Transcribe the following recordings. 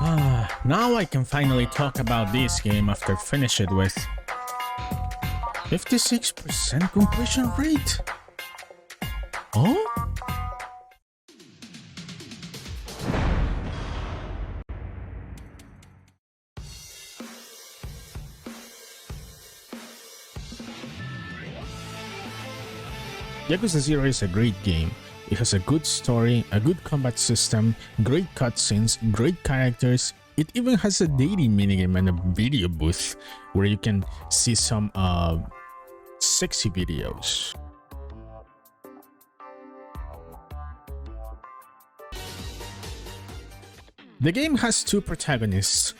Now I can finally talk about this game after finish it with 56% completion rate. Oh? Yakuza 0 is a great game. It has a good story, a good combat system, great cutscenes, great characters. It even has a dating minigame and a video booth where you can see some sexy videos. The game has two protagonists.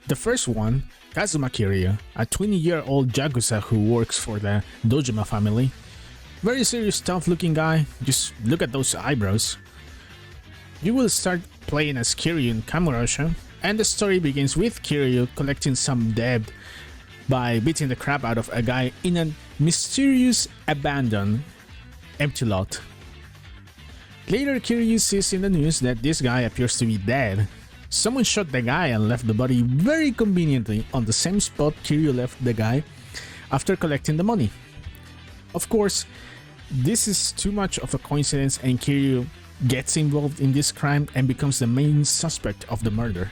The first one, Kazuma Kiryu, a 20-year-old Yakuza who works for the Dojima family. Very serious, tough-looking guy. Just look at those eyebrows. You will start playing as Kiryu in Kamurocho, and the story begins with Kiryu collecting some debt by beating the crap out of a guy in a mysterious, abandoned, empty lot. Later, Kiryu sees in the news that this guy appears to be dead. Someone shot the guy and left the body very conveniently on the same spot Kiryu left the guy after collecting the money. Of course, this is too much of a coincidence and Kiryu gets involved in this crime and becomes the main suspect of the murder.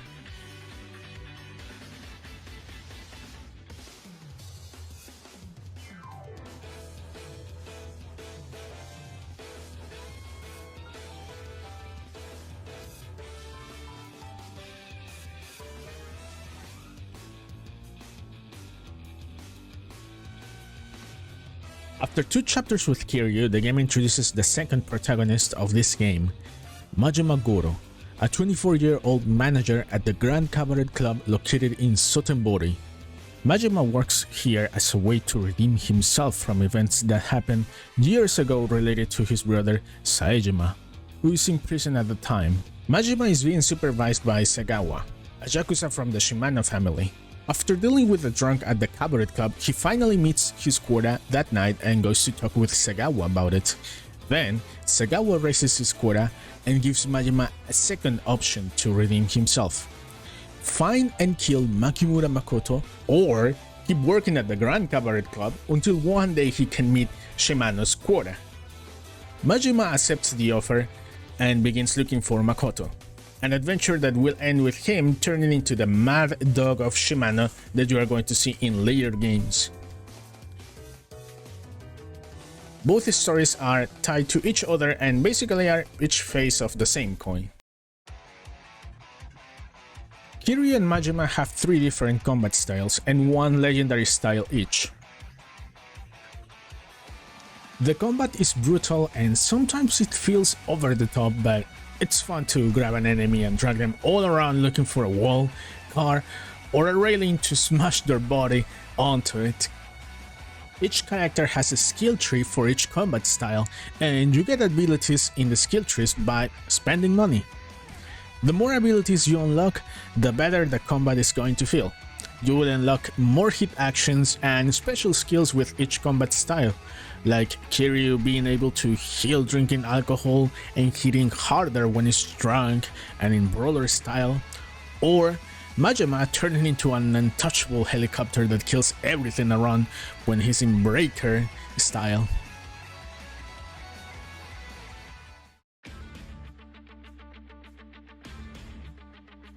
After 2 chapters with Kiryu, the game introduces the second protagonist of this game, Majima Goro, a 24-year-old manager at the Grand Cabaret Club located in Sotenbori. Majima works here as a way to redeem himself from events that happened years ago related to his brother Saejima, who is in prison at the time. Majima is being supervised by Sagawa, a Yakuza from the Shimano family. After dealing with a drunk at the cabaret club, he finally meets his quota that night and goes to talk with Sagawa about it. Then, Sagawa raises his quota and gives Majima a second option to redeem himself. Find and kill Makimura Makoto, or keep working at the Grand Cabaret Club until one day he can meet Shimano's quota. Majima accepts the offer and begins looking for Makoto, an adventure that will end with him turning into the mad dog of Shimano that you are going to see in later games. Both stories are tied to each other and basically are each face of the same coin. Kiryu and Majima have 3 different combat styles and 1 legendary style each. The combat is brutal and sometimes it feels over the top, but it's fun to grab an enemy and drag them all around looking for a wall, car, or a railing to smash their body onto it. Each character has a skill tree for each combat style, and you get abilities in the skill trees by spending money. The more abilities you unlock, the better the combat is going to feel. You will unlock more hit actions and special skills with each combat style, like Kiryu being able to heal drinking alcohol and hitting harder when he's drunk and in brawler style, or Majima turning into an untouchable helicopter that kills everything around when he's in breaker style.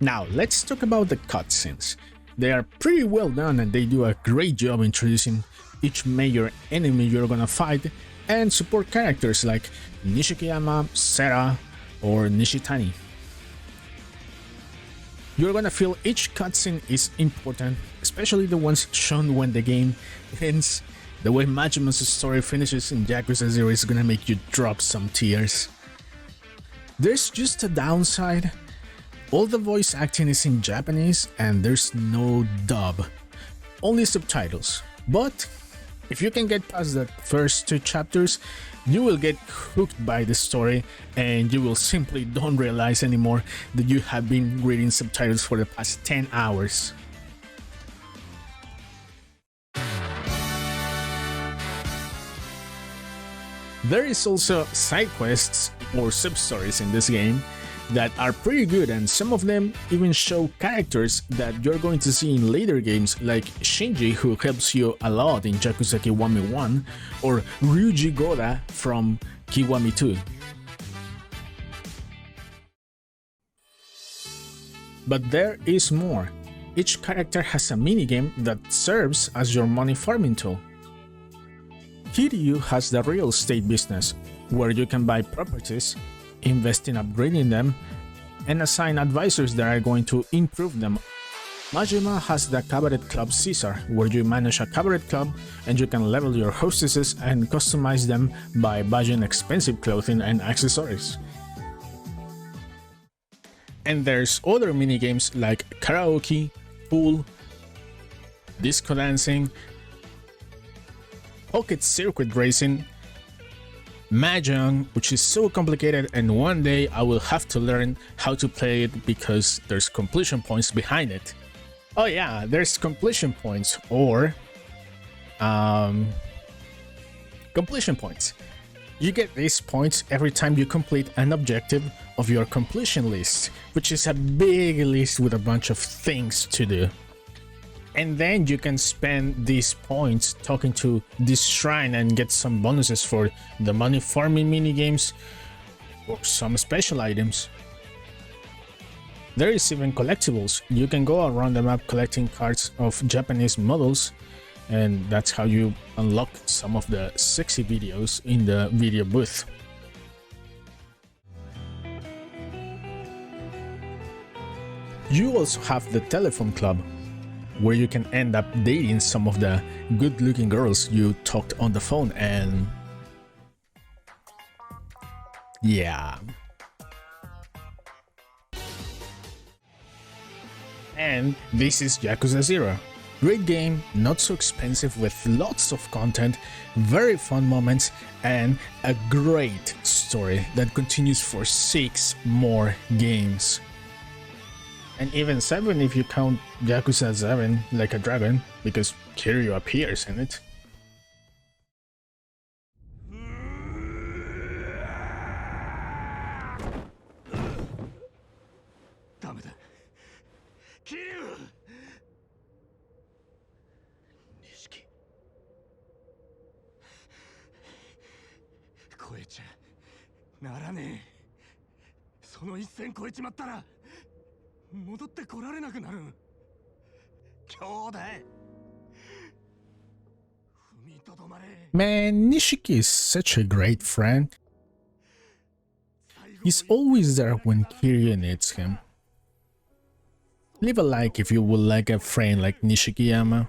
Now let's talk about the cutscenes. They are pretty well done and they do a great job introducing each major enemy you're gonna fight and support characters like Nishikiyama, Sera, or Nishitani. You're gonna feel each cutscene is important, especially the ones shown when the game ends. The way Majima's story finishes in Yakuza 0 is gonna make you drop some tears. There's just a downside. All the voice acting is in Japanese and there's no dub, only subtitles. But if you can get past the first 2 chapters, you will get hooked by the story and you will simply don't realize anymore that you have been reading subtitles for the past 10 hours. There is also side quests or sub-stories in this game, that are pretty good, and some of them even show characters that you're going to see in later games, like Shinji, who helps you a lot in Yakuza Kiwami 1, or Ryuji Goda from Kiwami 2. But there is more. Each character has a minigame that serves as your money farming tool. Kiryu has the real estate business, where you can buy properties, invest in upgrading them, and assign advisors that are going to improve them. Majima has the Cabaret Club Caesar, where you manage a cabaret club and you can level your hostesses and customize them by buying expensive clothing and accessories. And there's other minigames like karaoke, pool, disco dancing, pocket circuit racing, Mahjong, which is so complicated, and one day I will have to learn how to play it because there's completion points behind it. Oh yeah, there's completion points, or completion points. You get these points every time you complete an objective of your completion list, which is a big list with a bunch of things to do. And then you can spend these points talking to this shrine and get some bonuses for the money farming minigames or some special items. There is even collectibles. You can go around the map collecting cards of Japanese models, and that's how you unlock some of the sexy videos in the video booth. You also have the telephone club, where you can end up dating some of the good-looking girls you talked on the phone, and yeah. And this is Yakuza 0. Great game, not so expensive, with lots of content, very fun moments, and a great story that continues for 6 more games. And even 7 if you count Yakuza 7 like a dragon, because Kiryu appears in it. Man, Nishiki is such a great friend. He's always there when Kiryu needs him. Leave a like if you would like a friend like Nishikiyama.